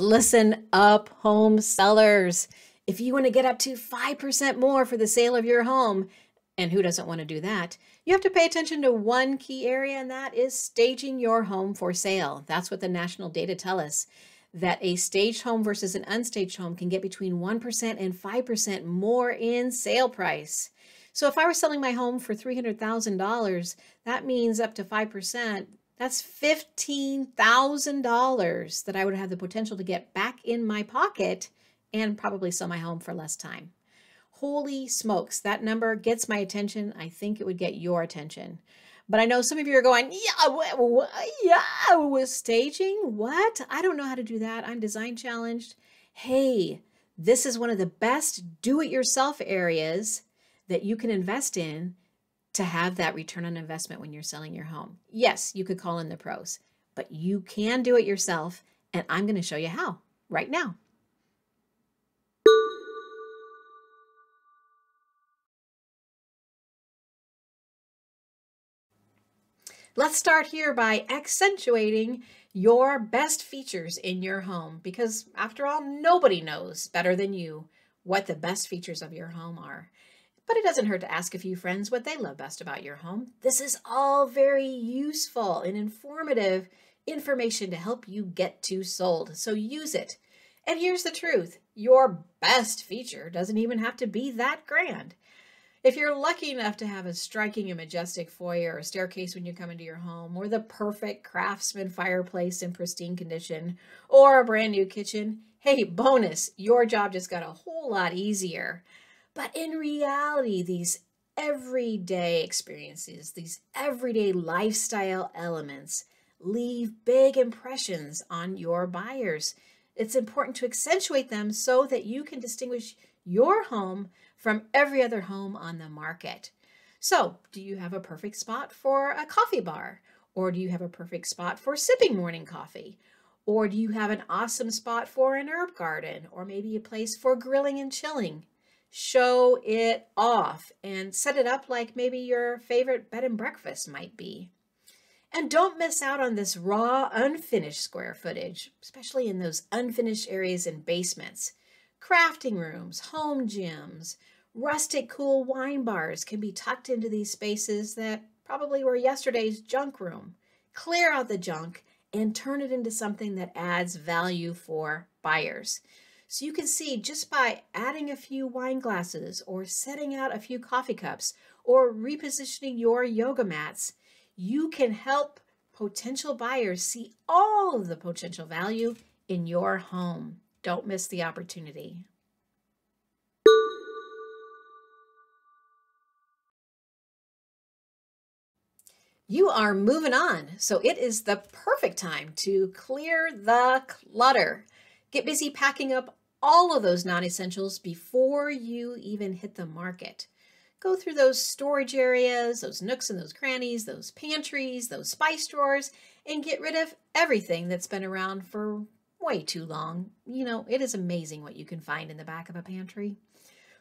listen up, home sellers. If you want to get up to 5% more for the sale of your home, and who doesn't want to do that? You have to pay attention to one key area, and that is staging your home for sale. That's what the national data tell us, that a staged home versus an unstaged home can get between 1% and 5% more in sale price. So if I were selling my home for $300,000, that means up to 5%. That's $15,000 that I would have the potential to get back in my pocket and probably sell my home for less time. Holy smokes, that number gets my attention. I think it would get your attention. But I know some of you are going, with staging? What? I don't know how to do that. I'm design challenged. Hey, this is one of the best do-it-yourself areas that you can invest in to have that return on investment when you're selling your home. Yes, you could call in the pros, but you can do it yourself, and I'm going to show you how right now. Let's start here by accentuating your best features in your home, because after all, nobody knows better than you what the best features of your home are. But it doesn't hurt to ask a few friends what they love best about your home. This is all very useful and informative information to help you get to sold. So use it. And here's the truth. Your best feature doesn't even have to be that grand. If you're lucky enough to have a striking and majestic foyer or staircase when you come into your home, or the perfect craftsman fireplace in pristine condition, or a brand new kitchen, hey, bonus, your job just got a whole lot easier. But in reality, these everyday experiences, these everyday lifestyle elements leave big impressions on your buyers. It's important to accentuate them so that you can distinguish your home from every other home on the market. So, do you have a perfect spot for a coffee bar? Or do you have a perfect spot for sipping morning coffee? Or do you have an awesome spot for an herb garden? Or maybe a place for grilling and chilling? Show it off and set it up like maybe your favorite bed and breakfast might be. And don't miss out on this raw, unfinished square footage, especially in those unfinished areas and basements. Crafting rooms, home gyms, rustic cool wine bars can be tucked into these spaces that probably were yesterday's junk room. Clear out the junk and turn it into something that adds value for buyers. So you can see, just by adding a few wine glasses or setting out a few coffee cups or repositioning your yoga mats, you can help potential buyers see all of the potential value in your home. Don't miss the opportunity. You are moving on, so it is the perfect time to clear the clutter. Get busy packing up all of those non-essentials before you even hit the market. Go through those storage areas, those nooks and those crannies, those pantries, those spice drawers, and get rid of everything that's been around for way too long. You know, it is amazing what you can find in the back of a pantry.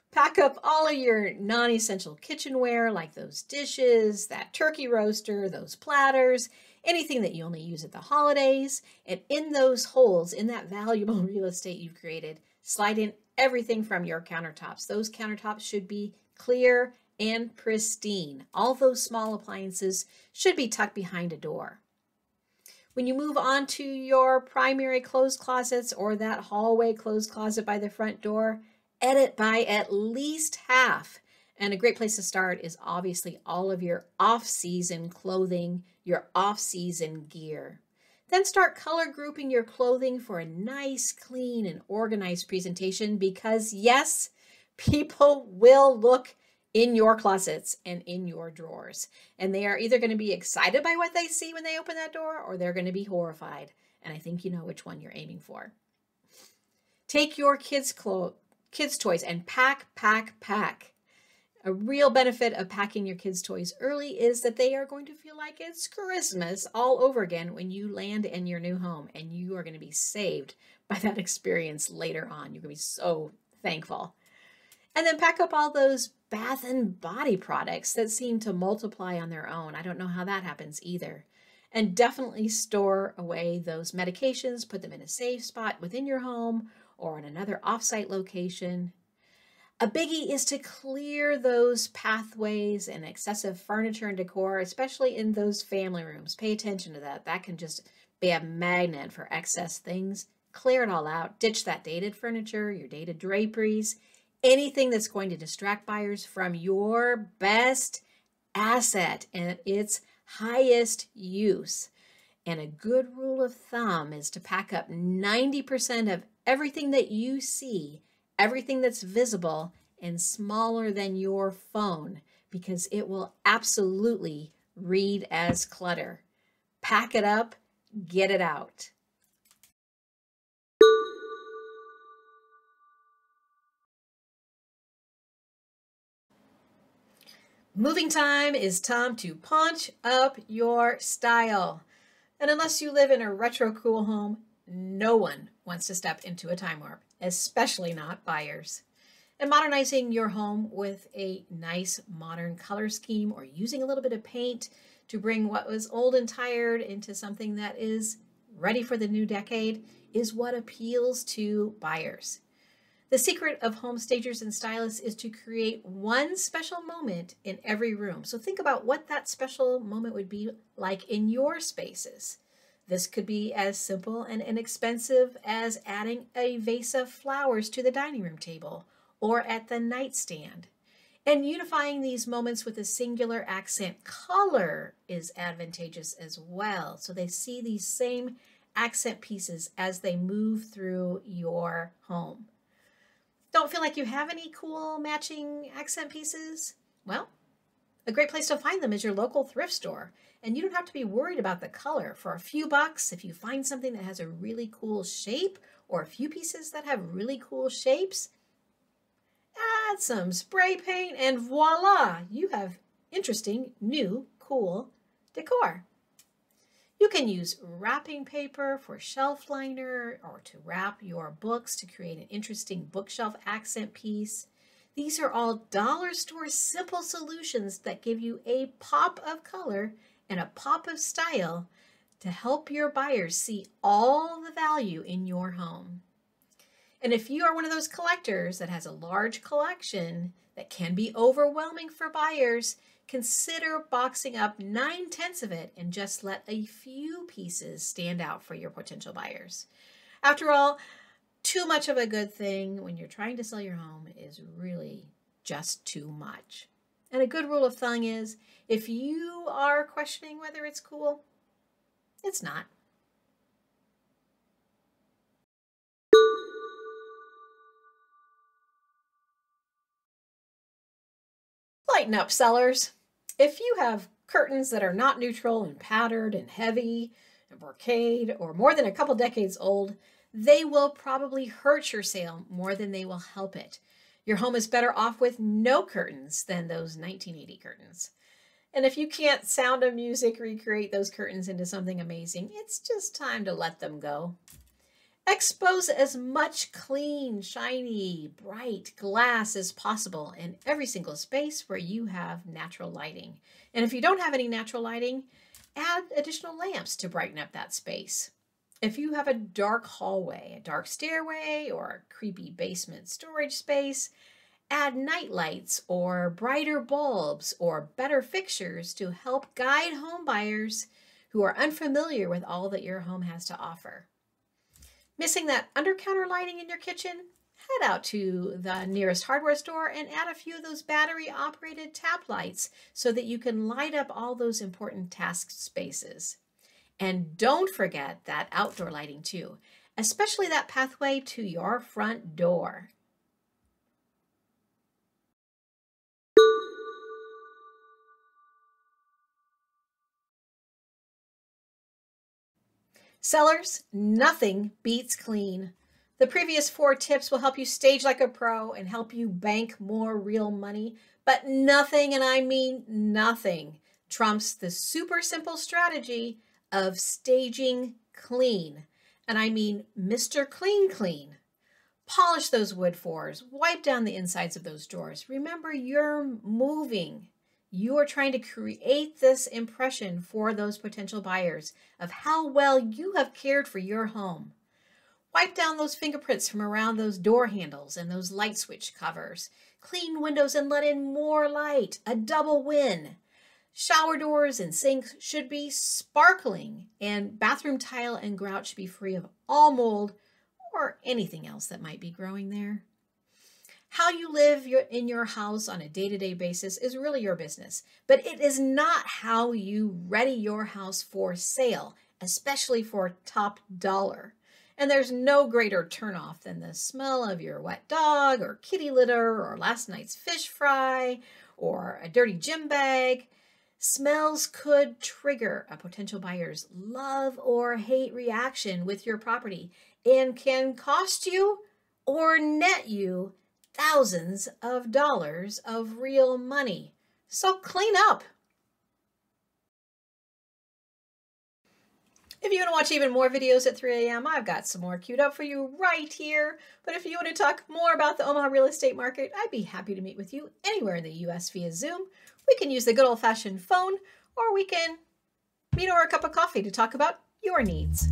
Pack up all of your non-essential kitchenware, like those dishes, that turkey roaster, those platters, anything that you only use at the holidays. And in those holes, in that valuable real estate you've created, slide in everything from your countertops. Those countertops should be clear and pristine. All those small appliances should be tucked behind a door. When you move on to your primary clothes closets or that hallway clothes closet by the front door, edit by at least half. And a great place to start is obviously all of your off-season clothing, your off-season gear. Then start color grouping your clothing for a nice, clean, and organized presentation, because yes, people will look in your closets and in your drawers. And they are either going to be excited by what they see when they open that door, or they're going to be horrified. And I think you know which one you're aiming for. Take your kids' toys and pack. A real benefit of packing your kids' toys early is that they are going to feel like it's Christmas all over again when you land in your new home, and you are going to be saved by that experience later on. You're going to be so thankful. And then pack up all those bath and body products that seem to multiply on their own. I don't know how that happens either. And definitely store away those medications, put them in a safe spot within your home or in another offsite location. A biggie is to clear those pathways and excessive furniture and decor, especially in those family rooms. Pay attention to that. That can just be a magnet for excess things. Clear it all out. Ditch that dated furniture, your dated draperies, anything that's going to distract buyers from your best asset and its highest use. And a good rule of thumb is to pack up 90% of everything that you see, everything that's visible and smaller than your phone, because it will absolutely read as clutter. Pack it up, get it out. Moving time is time to punch up your style. And unless you live in a retro cool home, no one wants to step into a time warp, especially not buyers. And modernizing your home with a nice modern color scheme or using a little bit of paint to bring what was old and tired into something that is ready for the new decade is what appeals to buyers. The secret of home stagers and stylists is to create one special moment in every room. So think about what that special moment would be like in your spaces. This could be as simple and inexpensive as adding a vase of flowers to the dining room table or at the nightstand. And unifying these moments with a singular accent color is advantageous as well. So they see these same accent pieces as they move through your home. Don't feel like you have any cool matching accent pieces? Well, a great place to find them is your local thrift store. And you don't have to be worried about the color. For a few bucks, if you find something that has a really cool shape or a few pieces that have really cool shapes, add some spray paint and voila, you have interesting, new, cool decor. You can use wrapping paper for shelf liner or to wrap your books to create an interesting bookshelf accent piece. These are all dollar store simple solutions that give you a pop of color and a pop of style to help your buyers see all the value in your home. And if you are one of those collectors that has a large collection that can be overwhelming for buyers, consider boxing up 9/10 of it and just let a few pieces stand out for your potential buyers. After all, too much of a good thing when you're trying to sell your home is really just too much. And a good rule of thumb is if you are questioning whether it's cool, it's not. Lighten up, sellers. If you have curtains that are not neutral and patterned and heavy and brocade or more than a couple decades old, they will probably hurt your sale more than they will help it. Your home is better off with no curtains than those 1980 curtains. And if you can't Sound of Music recreate those curtains into something amazing, it's just time to let them go. Expose as much clean, shiny, bright glass as possible in every single space where you have natural lighting. And if you don't have any natural lighting, add additional lamps to brighten up that space. If you have a dark hallway, a dark stairway, or a creepy basement storage space, add night lights or brighter bulbs or better fixtures to help guide home buyers who are unfamiliar with all that your home has to offer. Missing that under-counter lighting in your kitchen? Head out to the nearest hardware store and add a few of those battery-operated tap lights so that you can light up all those important task spaces. And don't forget that outdoor lighting too, especially that pathway to your front door. Sellers, nothing beats clean. The previous 4 tips will help you stage like a pro and help you bank more real money, but nothing, and I mean nothing, trumps the super simple strategy of staging clean. And I mean Mr. Clean Clean. Polish those wood floors, wipe down the insides of those drawers. Remember, you're moving. You are trying to create this impression for those potential buyers of how well you have cared for your home. Wipe down those fingerprints from around those door handles and those light switch covers. Clean windows and let in more light, a double win. Shower doors and sinks should be sparkling, and bathroom tile and grout should be free of all mold or anything else that might be growing there. How you live in your house on a day-to-day basis is really your business, but it is not how you ready your house for sale, especially for top dollar. And there's no greater turnoff than the smell of your wet dog or kitty litter or last night's fish fry or a dirty gym bag. Smells could trigger a potential buyer's love or hate reaction with your property and can cost you or net you thousands of dollars of real money. So clean up. If you want to watch even more videos at 3 a.m., I've got some more queued up for you right here. But if you want to talk more about the Omaha real estate market, I'd be happy to meet with you anywhere in the U.S. via Zoom. We can use the good old-fashioned phone, or we can meet over a cup of coffee to talk about your needs.